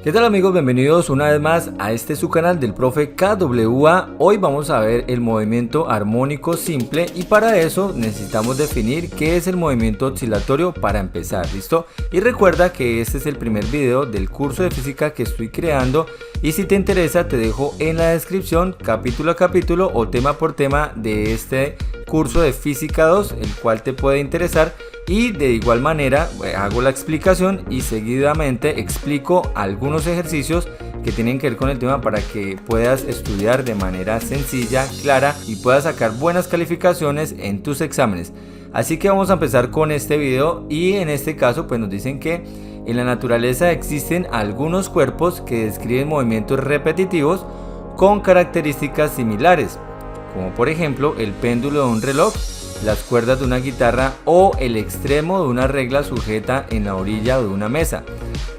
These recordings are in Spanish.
¿Qué tal amigos? Bienvenidos una vez más a este su canal del profe KWA. Hoy vamos a ver el movimiento armónico simple y para eso necesitamos definir qué es el movimiento oscilatorio para empezar, ¿listo? Y recuerda que este es el primer video del curso de física que estoy creando y si te interesa te dejo en la descripción capítulo a capítulo o tema por tema de este curso de física 2, el cual te puede interesar. Y de igual manera hago la explicación y seguidamente explico algunos ejercicios que tienen que ver con el tema para que puedas estudiar de manera sencilla, clara y puedas sacar buenas calificaciones en tus exámenes. Así que vamos a empezar con este video y en este caso pues nos dicen que en la naturaleza existen algunos cuerpos que describen movimientos repetitivos con características similares, como por ejemplo el péndulo de un reloj, las cuerdas de una guitarra o el extremo de una regla sujeta en la orilla de una mesa.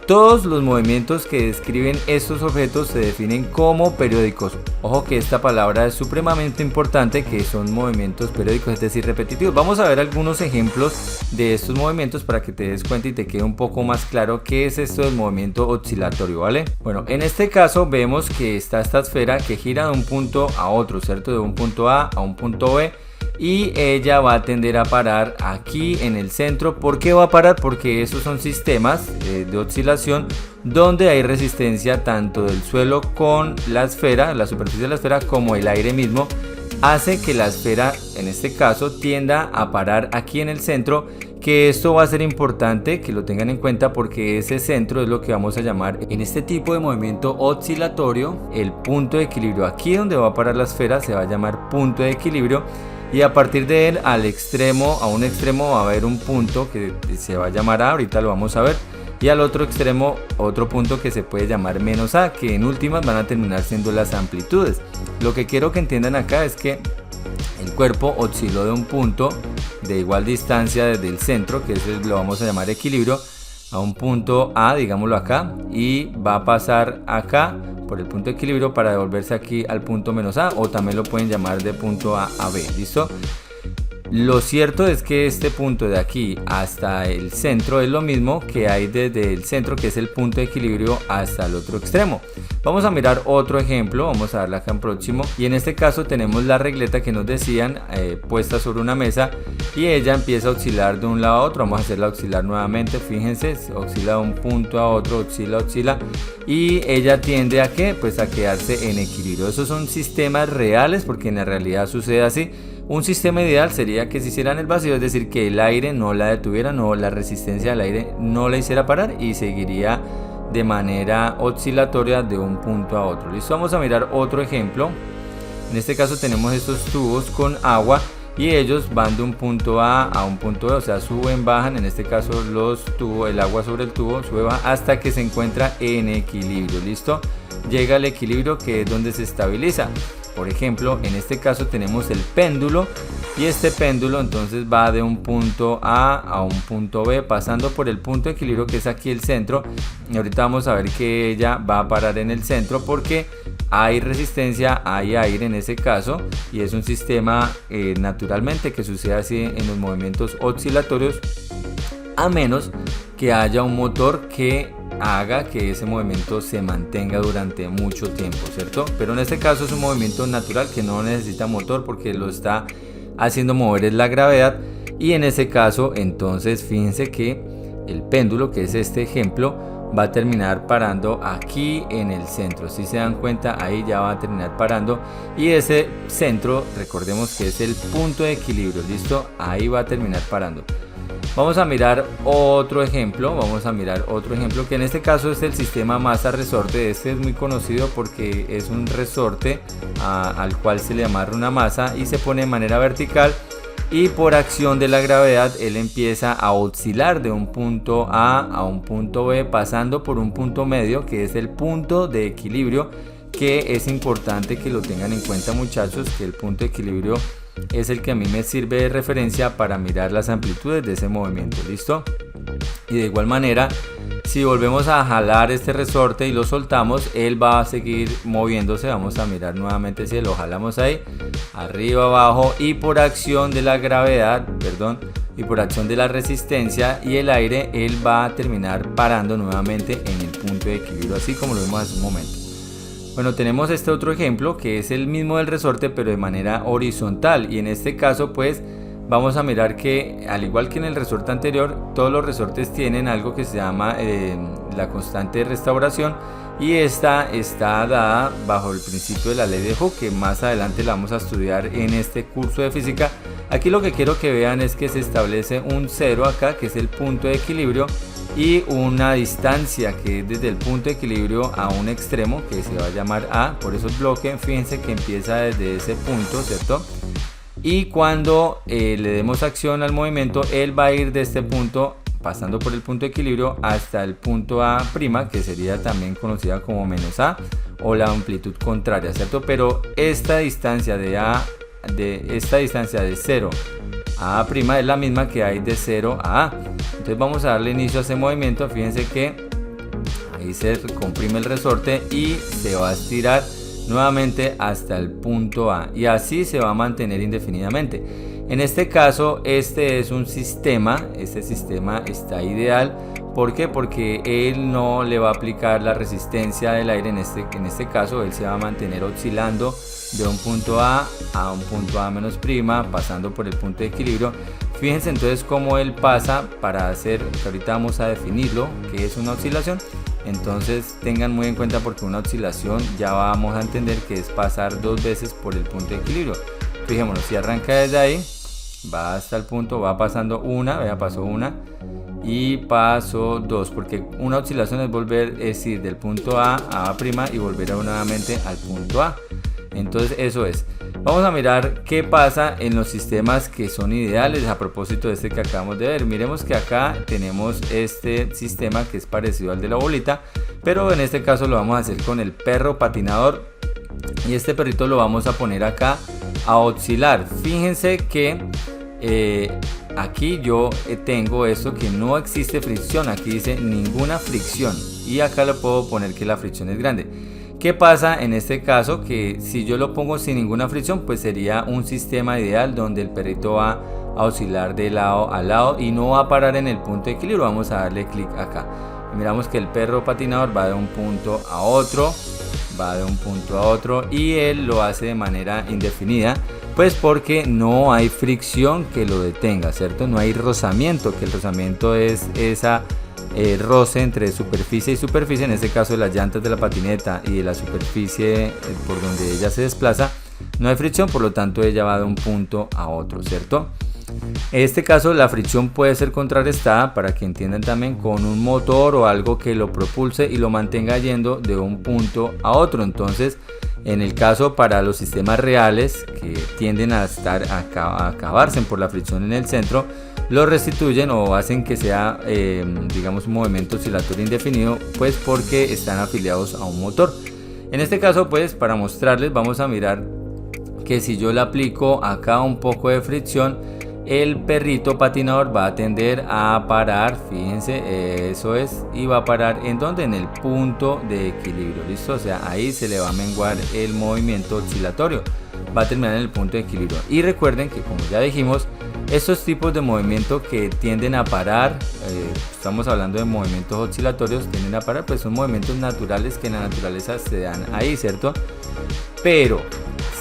Todos los movimientos que describen estos objetos se definen como periódicos. Ojo que esta palabra es supremamente importante, que son movimientos periódicos, es decir, repetitivos. Vamos a ver algunos ejemplos de estos movimientos para que te des cuenta y te quede un poco más claro qué es esto del movimiento oscilatorio, ¿vale? Bueno, en este caso vemos que está esta esfera que gira de un punto a otro, ¿cierto? De un punto A a un punto B. Y ella va a tender a parar aquí en el centro. ¿Por qué va a parar? Porque esos son sistemas de oscilación donde hay resistencia tanto del suelo con la esfera, la superficie de la esfera, como el aire mismo. Hace que la esfera, en este caso, tienda a parar aquí en el centro, que esto va a ser importante que lo tengan en cuenta porque ese centro es lo que vamos a llamar en este tipo de movimiento oscilatorio el punto de equilibrio. Aquí donde va a parar la esfera se va a llamar punto de equilibrio. Y a partir de él a un extremo va a haber un punto que se va a llamar A, ahorita lo vamos a ver. Y al otro extremo otro punto que se puede llamar menos A, que en últimas van a terminar siendo las amplitudes. Lo que quiero que entiendan acá es que el cuerpo osciló de un punto de igual distancia desde el centro, que lo vamos a llamar equilibrio, a un punto A, digámoslo acá, y va a pasar acá por el punto de equilibrio para devolverse aquí al punto menos A, o también lo pueden llamar de punto A a B, ¿listo? Lo cierto es que este punto de aquí hasta el centro es lo mismo que hay desde el centro, que es el punto de equilibrio, hasta el otro extremo. Vamos a mirar otro ejemplo, vamos a darle acá en próximo, y en este caso tenemos la regleta que nos decían puesta sobre una mesa y ella empieza a oscilar de un lado a otro. Vamos a hacerla oscilar nuevamente, fíjense, oscila de un punto a otro, oscila y ella tiende a ¿qué? Pues a quedarse en equilibrio. Esos son sistemas reales porque en la realidad sucede así. Un sistema ideal sería que se hiciera en el vacío, es decir, que el aire no la detuviera, no, la resistencia del aire no la hiciera parar y seguiría de manera oscilatoria de un punto a otro. Listo, vamos a mirar otro ejemplo. En este caso tenemos estos tubos con agua y ellos van de un punto A a un punto B, o sea, suben, bajan. En este caso el agua sobre el tubo sube, baja hasta que se encuentra en equilibrio. Listo, llega al equilibrio, que es donde se estabiliza. Por ejemplo, en este caso tenemos el péndulo y este péndulo entonces va de un punto A a un punto B pasando por el punto de equilibrio, que es aquí el centro, y ahorita vamos a ver que ella va a parar en el centro porque hay resistencia, hay aire en ese caso, y es un sistema naturalmente que sucede así en los movimientos oscilatorios, a menos que haya un motor que haga que ese movimiento se mantenga durante mucho tiempo, ¿cierto? Pero en este caso es un movimiento natural que no necesita motor porque lo está haciendo mover es la gravedad, y en ese caso entonces fíjense que el péndulo, que es este ejemplo, va a terminar parando aquí en el centro. Si se dan cuenta, ahí ya va a terminar parando y ese centro, recordemos que es el punto de equilibrio, ¿listo? Ahí va a terminar parando. Vamos a mirar otro ejemplo, que en este caso es el sistema masa-resorte. Este es muy conocido porque es un resorte al cual se le amarra una masa y se pone de manera vertical, y por acción de la gravedad él empieza a oscilar de un punto A un punto B, pasando por un punto medio que es el punto de equilibrio, que es importante que lo tengan en cuenta, muchachos, que el punto de equilibrio es el que a mí me sirve de referencia para mirar las amplitudes de ese movimiento. ¿Listo? Y de igual manera, si volvemos a jalar este resorte y lo soltamos, él va a seguir moviéndose. Vamos a mirar nuevamente si lo jalamos ahí, arriba, abajo, y por acción de la gravedad, y por acción de la resistencia y el aire, él va a terminar parando nuevamente en el punto punto de equilibrio, así como lo vimos hace un momento. Bueno, tenemos este otro ejemplo que es el mismo del resorte pero de manera horizontal, y en este caso pues vamos a mirar que al igual que en el resorte anterior, todos los resortes tienen algo que se llama la constante de restauración, y esta está dada bajo el principio de la ley de Hooke, que más adelante la vamos a estudiar en este curso de física. Aquí lo que quiero que vean es que se establece un cero acá, que es el punto de equilibrio, y una distancia que es desde el punto de equilibrio a un extremo que se va a llamar A. Por eso el bloque, fíjense que empieza desde ese punto, ¿cierto? Y cuando le demos acción al movimiento, él va a ir de este punto, pasando por el punto de equilibrio, hasta el punto A', que sería también conocida como menos A, o la amplitud contraria, ¿cierto? Pero esta distancia de 0 a A' es la misma que hay de 0 a A. Entonces vamos a darle inicio a ese movimiento. Fíjense que ahí se comprime el resorte y se va a estirar nuevamente hasta el punto A, y así se va a mantener indefinidamente. En este caso, este es un sistema, este sistema está ideal. ¿Por qué? Porque él no le va a aplicar la resistencia del aire. En este caso él se va a mantener oscilando de un punto A un punto A menos prima, pasando por el punto de equilibrio. Fíjense entonces cómo él pasa, para hacer, que ahorita vamos a definirlo, que es una oscilación. Entonces tengan muy en cuenta, porque una oscilación ya vamos a entender que es pasar dos veces por el punto de equilibrio. Fijémonos, si arranca desde ahí, va hasta el punto, va pasando una, vea, pasó una y paso dos, porque una oscilación es volver, es ir del punto A A' y volver nuevamente al punto A. Entonces eso es. Vamos a mirar qué pasa en los sistemas que son ideales a propósito de este que acabamos de ver. Miremos que acá tenemos este sistema que es parecido al de la bolita, pero en este caso lo vamos a hacer con el perro patinador, y este perrito lo vamos a poner acá a oscilar. Fíjense que aquí yo tengo esto, que no existe fricción. Aquí dice ninguna fricción, y acá le puedo poner que la fricción es grande. ¿Qué pasa en este caso? Que si yo lo pongo sin ninguna fricción, pues sería un sistema ideal donde el perrito va a oscilar de lado a lado y no va a parar en el punto de equilibrio. Vamos a darle clic acá. Miramos que el perro patinador va de un punto a otro, y él lo hace de manera indefinida, pues porque no hay fricción que lo detenga, ¿cierto? No hay rozamiento, que el rozamiento es esa roce entre superficie y superficie, en este caso de las llantas de la patineta y de la superficie por donde ella se desplaza. No hay fricción, por lo tanto ella va de un punto a otro, ¿cierto? En este caso la fricción puede ser contrarrestada, para que entiendan también, con un motor o algo que lo propulse y lo mantenga yendo de un punto a otro. Entonces, en el caso para los sistemas reales que tienden a acabarse por la fricción en el centro, lo restituyen o hacen que sea digamos un movimiento oscilatorio indefinido, pues porque están afiliados a un motor. En este caso, pues para mostrarles, vamos a mirar que si yo le aplico acá un poco de fricción, el perrito patinador va a tender a parar, fíjense, eso es, y va a parar ¿en dónde? En el punto de equilibrio, ¿listo? O sea, ahí se le va a menguar el movimiento oscilatorio, va a terminar en el punto de equilibrio. Y recuerden que, como ya dijimos, estos tipos de movimiento que tienden a parar, estamos hablando de movimientos oscilatorios, tienden a parar, pues son movimientos naturales que en la naturaleza se dan ahí, ¿cierto? Pero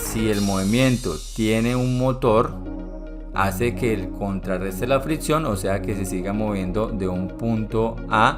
si el movimiento tiene un motor, hace que el contrarreste la fricción, o sea que se siga moviendo de un punto A,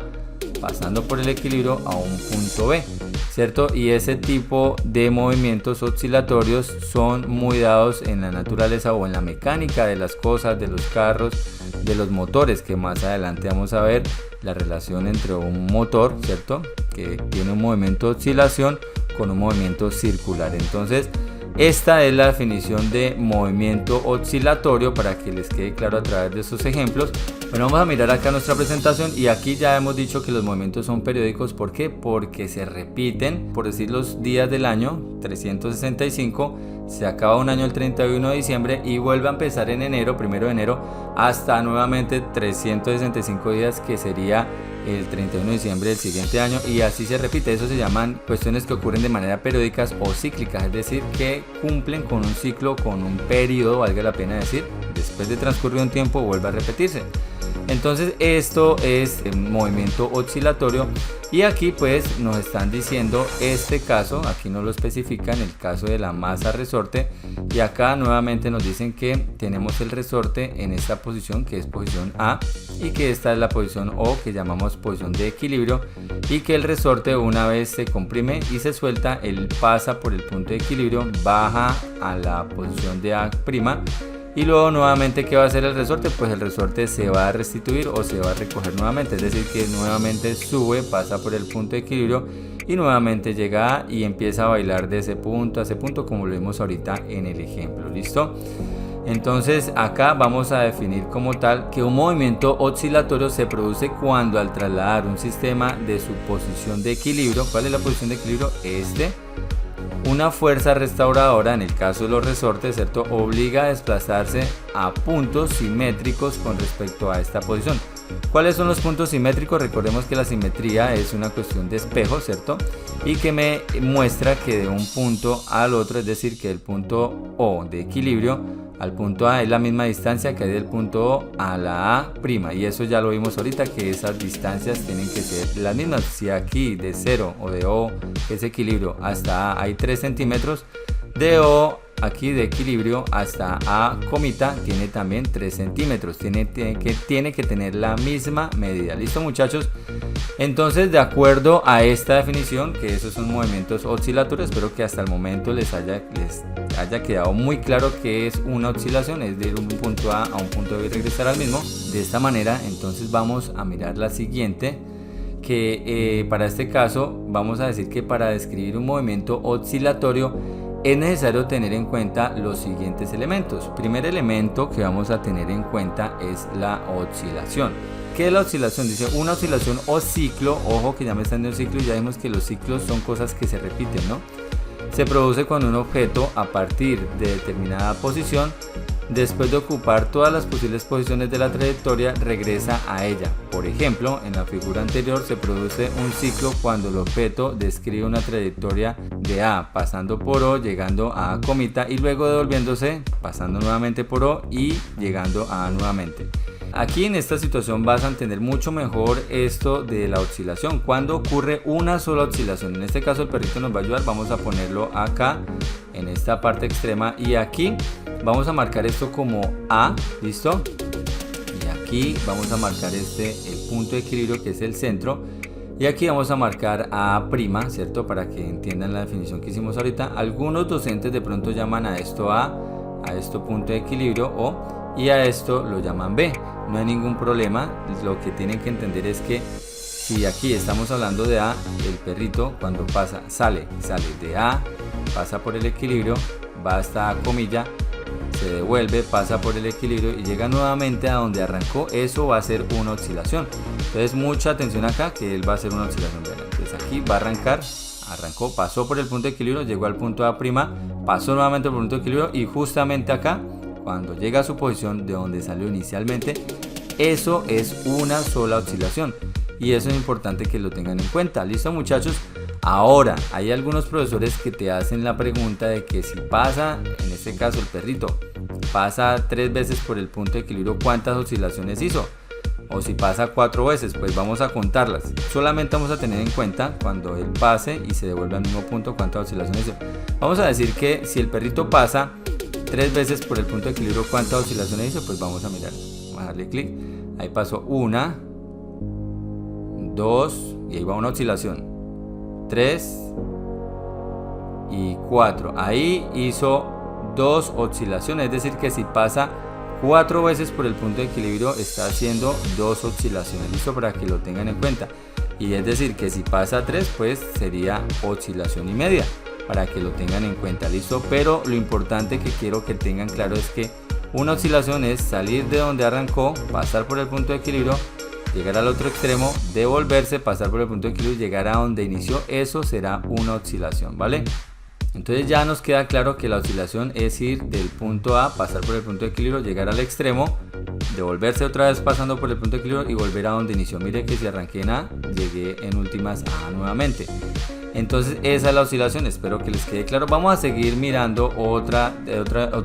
pasando por el equilibrio, a un punto B, ¿cierto? Y ese tipo de movimientos oscilatorios son muy dados en la naturaleza o en la mecánica de las cosas, de los carros, de los motores, que más adelante vamos a ver la relación entre un motor, ¿cierto?, que tiene un movimiento de oscilación con un movimiento circular. Entonces, esta es la definición de movimiento oscilatorio, para que les quede claro a través de estos ejemplos. Bueno, vamos a mirar acá nuestra presentación, y aquí ya hemos dicho que los movimientos son periódicos. ¿Por qué? Porque se repiten, por decir, los días del año, 365, se acaba un año el 31 de diciembre y vuelve a empezar en enero, 1 de enero, hasta nuevamente 365 días, que sería el 31 de diciembre del siguiente año, y así se repite. Eso se llaman cuestiones que ocurren de manera periódicas o cíclicas, es decir, que cumplen con un ciclo, con un periodo, valga la pena decir, después de transcurrido un tiempo vuelve a repetirse. Entonces esto es un movimiento oscilatorio y aquí pues nos están diciendo este caso, aquí nos lo especifican, el caso de la masa resorte, y acá nuevamente nos dicen que tenemos el resorte en esta posición que es posición A y que esta es la posición O que llamamos posición de equilibrio, y que el resorte una vez se comprime y se suelta, él pasa por el punto de equilibrio, baja a la posición de A', y luego nuevamente ¿qué va a hacer el resorte? Pues el resorte se va a restituir o se va a recoger nuevamente, es decir que nuevamente sube, pasa por el punto de equilibrio y nuevamente llega A y empieza a bailar de ese punto a ese punto, como lo vimos ahorita en el ejemplo. ¿Listo? Entonces acá vamos a definir como tal que un movimiento oscilatorio se produce cuando al trasladar un sistema de su posición de equilibrio, ¿cuál es la posición de equilibrio? Una fuerza restauradora, en el caso de los resortes, ¿cierto?, obliga a desplazarse a puntos simétricos con respecto a esta posición. ¿Cuáles son los puntos simétricos? Recordemos que la simetría es una cuestión de espejo, ¿cierto? Y que me muestra que de un punto al otro, es decir, que el punto O de equilibrio al punto A es la misma distancia que hay del punto O a la A', y eso ya lo vimos ahorita, que esas distancias tienen que ser las mismas. Si aquí de 0 o de O, que es equilibrio, hasta A hay 3 centímetros, de O aquí de equilibrio hasta A', tiene también 3 centímetros, tiene que tener la misma medida. ¿Listo, muchachos? Entonces, de acuerdo a esta definición, que esos son movimientos oscilatorios, espero que hasta el momento les haya quedado muy claro que es una oscilación, es de un punto A un punto B y regresar al mismo. De esta manera, entonces vamos a mirar la siguiente, que para este caso vamos a decir que para describir un movimiento oscilatorio es necesario tener en cuenta los siguientes elementos. Primer elemento que vamos a tener en cuenta es la oscilación. ¿Qué es la oscilación? Dice una oscilación o ciclo, ojo que ya me están dando ciclo y ya vimos que los ciclos son cosas que se repiten, ¿no? Se produce cuando un objeto a partir de determinada posición, después de ocupar todas las posibles posiciones de la trayectoria, regresa a ella. Por ejemplo, en la figura anterior se produce un ciclo cuando el objeto describe una trayectoria de A pasando por O, llegando a A', y luego devolviéndose, pasando nuevamente por O y llegando a A nuevamente. Aquí en esta situación vas a entender mucho mejor esto de la oscilación, cuando ocurre una sola oscilación. En este caso el perrito nos va a ayudar, vamos a ponerlo acá en esta parte extrema y aquí vamos a marcar esto como A, ¿listo? Y aquí vamos a marcar el punto de equilibrio, que es el centro, y aquí vamos a marcar A', ¿cierto? Para que entiendan la definición que hicimos ahorita. Algunos docentes de pronto llaman a esto A, a esto punto de equilibrio O, y a esto lo llaman B. No hay ningún problema, lo que tienen que entender es que si aquí estamos hablando de A, el perrito cuando sale de A, pasa por el equilibrio, va hasta A', se devuelve, pasa por el equilibrio y llega nuevamente a donde arrancó, eso va a ser una oscilación. Entonces mucha atención acá, que él va a hacer una oscilación. Entonces aquí va a arrancó, pasó por el punto de equilibrio, llegó al punto A', pasó nuevamente por el punto de equilibrio y justamente acá, cuando llega a su posición de donde salió inicialmente, eso es una sola oscilación y eso es importante que lo tengan en cuenta. ¿Listo, muchachos? Ahora, hay algunos profesores que te hacen la pregunta de que si pasa, en este caso el perrito, pasa 3 veces por el punto de equilibrio, ¿cuántas oscilaciones hizo? O si pasa 4 veces, pues vamos a contarlas. Solamente vamos a tener en cuenta cuando él pase y se devuelve al mismo punto, cuántas oscilaciones hizo. Vamos a decir que si el perrito pasa 3 veces por el punto de equilibrio, ¿cuántas oscilaciones hizo? Pues vamos a mirar. Vamos a darle clic. Ahí pasó 1, 2, y ahí va una oscilación. 3 y 4. Ahí hizo 2 oscilaciones. Es decir, que si pasa 4 veces por el punto de equilibrio, está haciendo 2 oscilaciones. Listo, para que lo tengan en cuenta. Y es decir, que si pasa 3, pues sería oscilación y media, para que lo tengan en cuenta. Listo, pero lo importante que quiero que tengan claro es que una oscilación es salir de donde arrancó, pasar por el punto de equilibrio, llegar al otro extremo, devolverse, pasar por el punto de equilibrio, llegar a donde inició. Eso será una oscilación, ¿vale? Entonces ya nos queda claro que la oscilación es ir del punto A, pasar por el punto de equilibrio, llegar al extremo, devolverse otra vez pasando por el punto de equilibrio y volver a donde inició. Mire que si arranqué en A, llegué en últimas a A nuevamente. Entonces esa es la oscilación, espero que les quede claro. Vamos a seguir mirando otra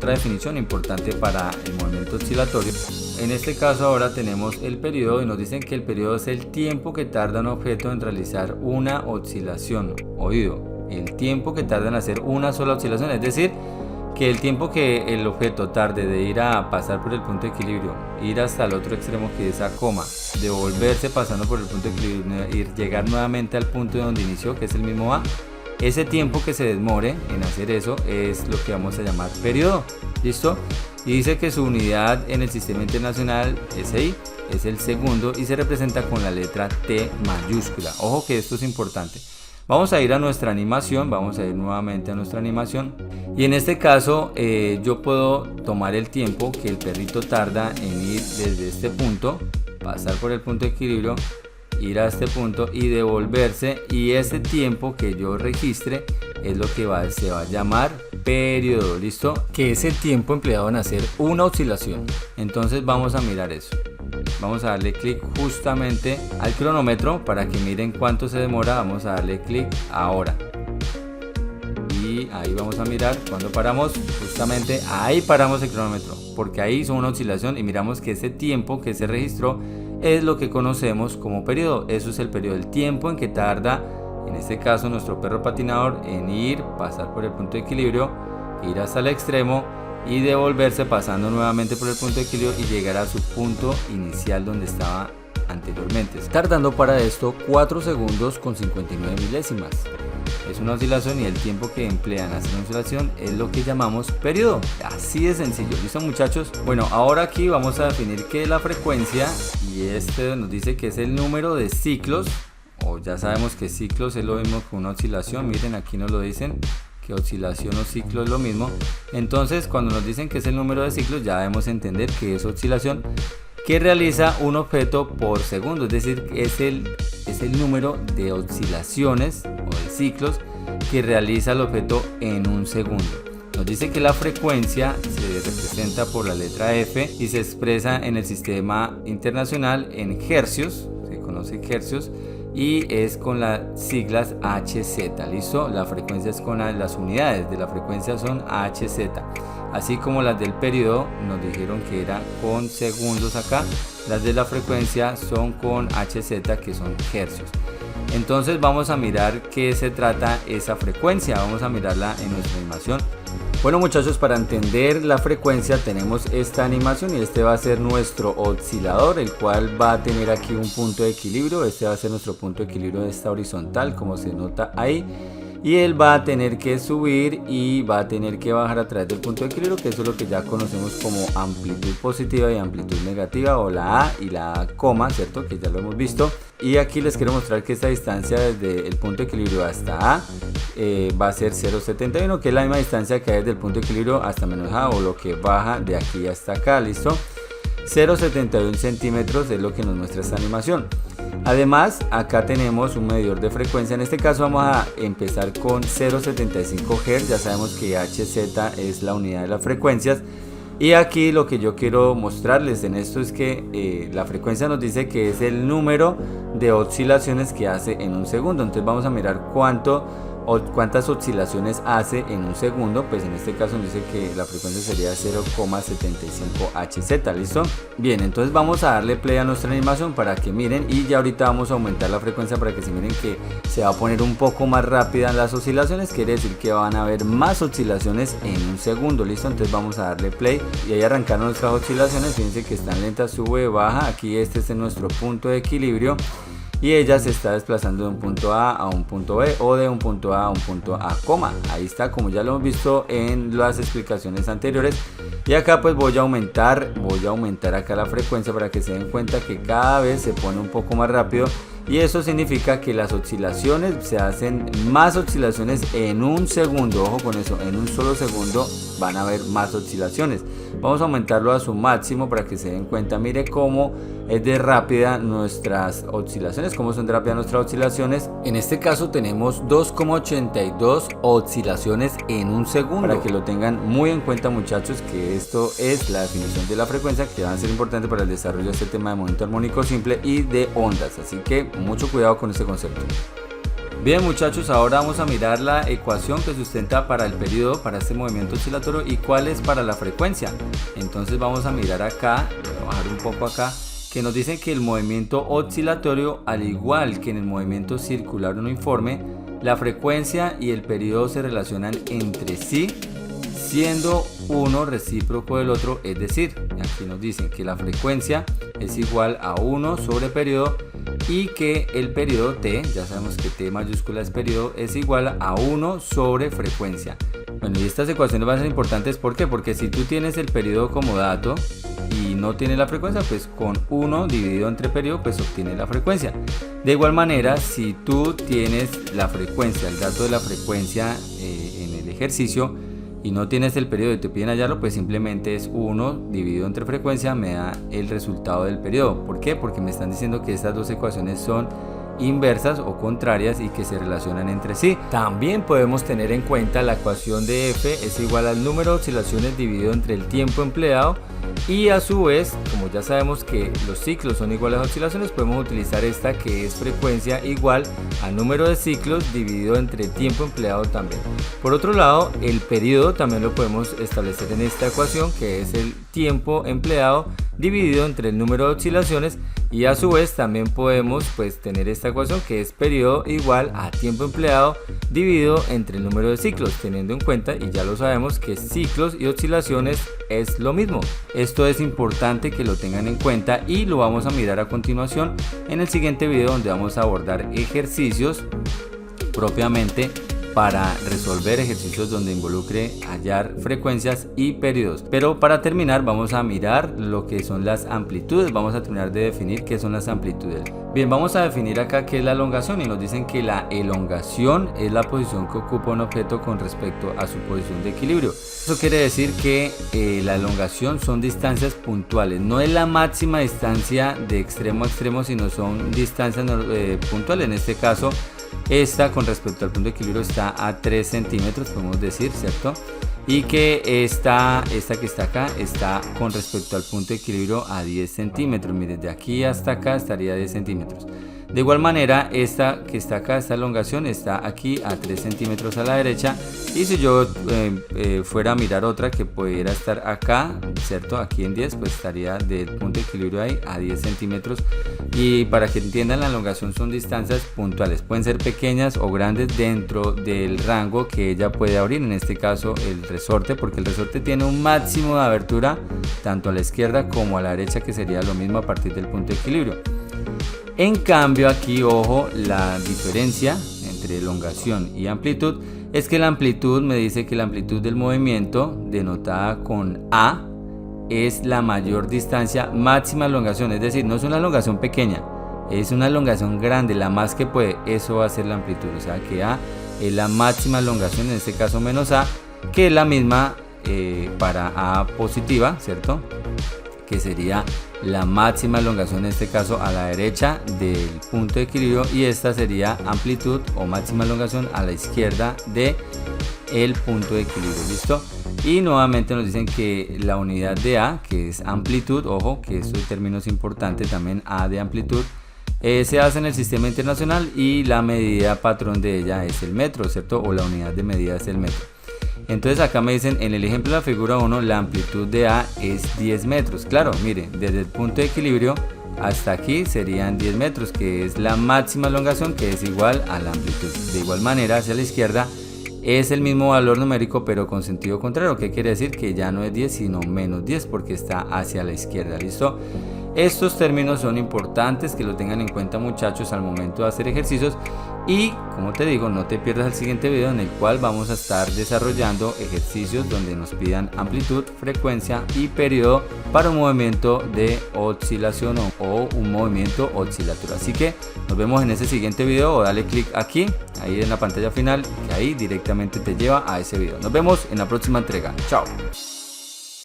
definición importante para el movimiento oscilatorio. en este caso ahora tenemos el periodo y nos dicen que el periodo es el tiempo que tarda un objeto en realizar una oscilación. Oído, el tiempo que tarda en hacer una sola oscilación, es decir, que el tiempo que el objeto tarde de ir a pasar por el punto de equilibrio, ir hasta el otro extremo que es a coma, devolverse pasando por el punto de equilibrio y llegar nuevamente al punto de donde inició, que es el mismo A, ese tiempo que se demore en hacer eso es lo que vamos a llamar periodo. ¿Listo? Y dice que su unidad en el sistema internacional SI es el segundo y se representa con la letra T mayúscula. Ojo que esto es importante. Vamos a ir a nuestra animación, vamos a ir nuevamente a nuestra animación y en este caso yo puedo tomar el tiempo que el perrito tarda en ir desde este punto, pasar por el punto de equilibrio, ir a este punto y devolverse, y ese tiempo que yo registre es lo que se va a llamar periodo. ¿Listo? Que es el tiempo empleado en hacer una oscilación. Entonces vamos a mirar eso. Vamos a darle clic justamente al cronómetro para que miren cuánto se demora. Vamos a darle clic ahora y ahí vamos a mirar cuando paramos. Justamente ahí paramos el cronómetro porque ahí hizo una oscilación y miramos que ese tiempo que se registró es lo que conocemos como periodo. Eso es el periodo, el tiempo en que tarda, en este caso nuestro perro patinador, en ir, pasar por el punto de equilibrio, ir hasta el extremo y devolverse pasando nuevamente por el punto de equilibrio y llegar a su punto inicial donde estaba anteriormente, tardando para esto 4 segundos con 59 milésimas. Es una oscilación y el tiempo que emplean hacer una oscilación es lo que llamamos periodo. Así de sencillo. ¿Listo, muchachos? Bueno, ahora aquí vamos a definir qué es la frecuencia y este nos dice que es el número de ciclos, o ya sabemos que ciclos es lo mismo que una oscilación. Miren, aquí nos lo dicen, que oscilación o ciclo es lo mismo. Entonces cuando nos dicen que es el número de ciclos ya debemos entender que es oscilación que realiza un objeto por segundo, es decir, es el número de oscilaciones o de ciclos que realiza el objeto en un segundo. Nos dice que la frecuencia se representa por la letra F y se expresa en el sistema internacional en hercios, se conoce hercios, y es con las siglas Hz. ¿Listo? La frecuencia es con las unidades de la frecuencia son Hz, así como las del periodo nos dijeron que era con segundos. Acá las de la frecuencia son con Hz, que son hercios. Entonces vamos a mirar qué se trata esa frecuencia, vamos a mirarla en nuestra animación. Bueno, muchachos, para entender la frecuencia tenemos esta animación y este va a ser nuestro oscilador, el cual va a tener aquí un punto de equilibrio. Este va a ser nuestro punto de equilibrio de esta horizontal, como se nota ahí, y él va a tener que subir y va a tener que bajar a través del punto de equilibrio, que eso es lo que ya conocemos como amplitud positiva y amplitud negativa, o la A y la coma, ¿cierto? Que ya lo hemos visto. Y aquí les quiero mostrar que esta distancia desde el punto de equilibrio hasta A va a ser 0,71, que es la misma distancia que hay desde el punto de equilibrio hasta menos A, o lo que baja de aquí hasta acá. ¿Listo? 0,71 centímetros es lo que nos muestra esta animación. Además, acá tenemos un medidor de frecuencia. En este caso vamos a empezar con 0,75 Hz. Ya sabemos que Hz es la unidad de las frecuencias. Y aquí lo que yo quiero mostrarles en esto es que la frecuencia nos dice que es el número de oscilaciones que hace en un segundo. Entonces vamos a mirar cuántas oscilaciones hace en un segundo. Pues en este caso nos dice que la frecuencia sería 0,75 Hz. ¿Listo? Bien, entonces vamos a darle play a nuestra animación para que miren, y ya ahorita vamos a aumentar la frecuencia para que se miren que se va a poner un poco más rápida las oscilaciones. Quiere decir que van a haber más oscilaciones en un segundo. ¿Listo? Entonces vamos a darle play y ahí arrancaron nuestras oscilaciones. Fíjense que están lentas, sube, baja. Aquí este es nuestro punto de equilibrio y ella se está desplazando de un punto A un punto B, o de un punto A un punto A, coma. Ahí está, como ya lo hemos visto en las explicaciones anteriores. Y acá pues voy a aumentar acá la frecuencia para que se den cuenta que cada vez se pone un poco más rápido, y eso significa que las oscilaciones se hacen más oscilaciones en un segundo. Ojo con eso, en un solo segundo van a haber más oscilaciones. Vamos a aumentarlo a su máximo para que se den cuenta. Mire cómo es de rápida nuestras oscilaciones, cómo son de rápidas nuestras oscilaciones. En este caso tenemos 2,82 oscilaciones en un segundo. Para que lo tengan muy en cuenta, muchachos, que esto es la definición de la frecuencia, que va a ser importante para el desarrollo de este tema de movimiento armónico simple y de ondas. Así que mucho cuidado con este concepto. Bien muchachos, ahora vamos a mirar la ecuación que sustenta para el periodo, para este movimiento oscilatorio, y cuál es para la frecuencia. Entonces vamos a mirar acá, voy a bajar un poco acá, que nos dicen que el movimiento oscilatorio, al igual que en el movimiento circular uniforme, la frecuencia y el periodo se relacionan entre sí, siendo uno recíproco del otro, es decir, aquí nos dicen que la frecuencia es igual a 1 sobre periodo y que el periodo t, ya sabemos que t mayúscula es periodo, es igual a 1 sobre frecuencia. Bueno, y estas ecuaciones van a ser importantes, ¿por qué? Porque si tú tienes el periodo como dato y no tienes la frecuencia, pues con 1 dividido entre periodo, pues obtienes la frecuencia. De igual manera, si tú tienes la frecuencia, el dato de la frecuencia en el ejercicio, y no tienes el periodo y te piden hallarlo, pues simplemente es 1 dividido entre frecuencia, me da el resultado del periodo. ¿Por qué? Porque me están diciendo que estas dos ecuaciones son inversas o contrarias y que se relacionan entre sí. También podemos tener en cuenta la ecuación de F es igual al número de oscilaciones dividido entre el tiempo empleado, y a su vez, como ya sabemos que los ciclos son iguales a oscilaciones, podemos utilizar esta que es frecuencia igual al número de ciclos dividido entre tiempo empleado también. Por otro lado, el periodo también lo podemos establecer en esta ecuación, que es el tiempo empleado dividido entre el número de oscilaciones, y a su vez también podemos tener esta ecuación que es periodo igual a tiempo empleado dividido entre el número de ciclos, teniendo en cuenta, y ya lo sabemos, que ciclos y oscilaciones es lo mismo. Esto es importante que lo tengan en cuenta y lo vamos a mirar a continuación en el siguiente video, donde vamos a abordar ejercicios propiamente para resolver ejercicios donde involucre hallar frecuencias y periodos. Pero para terminar vamos a mirar lo que son las amplitudes, vamos a terminar de definir qué son las amplitudes. Bien, vamos a definir acá qué es la elongación, y nos dicen que la elongación es la posición que ocupa un objeto con respecto a su posición de equilibrio. Eso quiere decir que la elongación son distancias puntuales, no es la máxima distancia de extremo a extremo, sino son distancias puntuales. En este caso, esta con respecto al punto de equilibrio está a 3 centímetros, podemos decir, ¿cierto? Y que esta que está acá está con respecto al punto de equilibrio a 10 centímetros. Mire, de aquí hasta acá estaría a 10 centímetros. De igual manera, esta que está acá, esta elongación, está aquí a 3 centímetros a la derecha. Y si yo fuera a mirar otra que pudiera estar acá, ¿cierto? Aquí en 10, pues estaría del punto de equilibrio ahí a 10 centímetros. Y para que entiendan, la elongación son distancias puntuales. Pueden ser pequeñas o grandes dentro del rango que ella puede abrir. En este caso, el resorte, porque el resorte tiene un máximo de abertura tanto a la izquierda como a la derecha, que sería lo mismo a partir del punto de equilibrio. En cambio, aquí, ojo, la diferencia entre elongación y amplitud es que la amplitud me dice que la amplitud del movimiento, denotada con A, es la mayor distancia máxima elongación, es decir, no es una elongación pequeña, es una elongación grande, la más que puede, eso va a ser la amplitud. O sea que A es la máxima elongación, en este caso menos A, que es la misma para A positiva, ¿cierto? Que sería la máxima elongación, en este caso a la derecha del punto de equilibrio, y esta sería amplitud o máxima elongación a la izquierda de el punto de equilibrio. ¿Listo? Y nuevamente nos dicen que la unidad de A, que es amplitud, ojo que este término es importante también, A de amplitud, se hace en el sistema internacional, y la medida patrón de ella es el metro, ¿cierto? O la unidad de medida es el metro. Entonces acá me dicen, en el ejemplo de la figura 1, la amplitud de A es 10 metros. Claro, miren, desde el punto de equilibrio hasta aquí serían 10 metros, que es la máxima elongación, que es igual a la amplitud. De igual manera, hacia la izquierda es el mismo valor numérico, pero con sentido contrario. ¿Qué quiere decir? Que ya no es 10, sino menos 10, porque está hacia la izquierda. ¿Listo? Estos términos son importantes que lo tengan en cuenta, muchachos, al momento de hacer ejercicios. Y como te digo, no te pierdas el siguiente video, en el cual vamos a estar desarrollando ejercicios donde nos pidan amplitud, frecuencia y periodo para un movimiento de oscilación o un movimiento oscilatorio. Así que nos vemos en ese siguiente video, o dale clic aquí, ahí en la pantalla final, que ahí directamente te lleva a ese video. Nos vemos en la próxima entrega. Chao.